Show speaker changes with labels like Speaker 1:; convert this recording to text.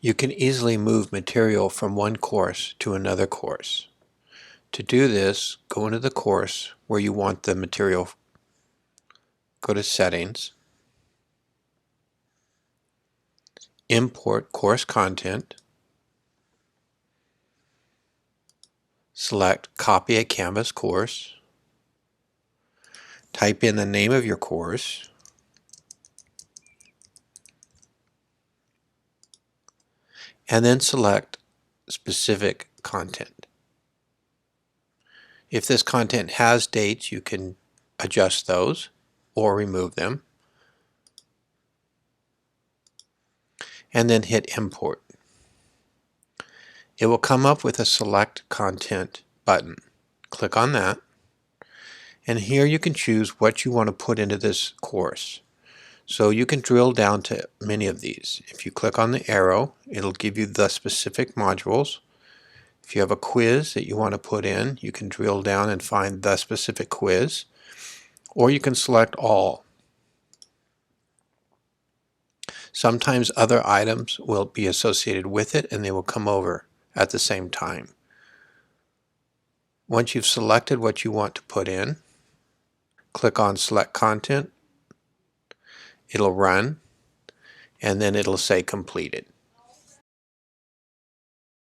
Speaker 1: You can easily move material from one course to another course. To do this, go into the course where you want the material. Go to Settings, Import Course Content, select Copy a Canvas Course, type in the name of your course, and then select Specific Content. If this content has dates, you can adjust those or remove them, and then hit Import. It will come up with a Select Content button. Click on that, and here you can choose what you want to put into this course. So you can drill down to many of these. If you click on the arrow, it'll give you the specific modules. If you have a quiz that you want to put in, you can drill down and find the specific quiz, or you can select all. Sometimes other items will be associated with it and they will come over at the same time. Once you've selected what you want to put in, click on Select Content. It'll run, and then it'll say completed.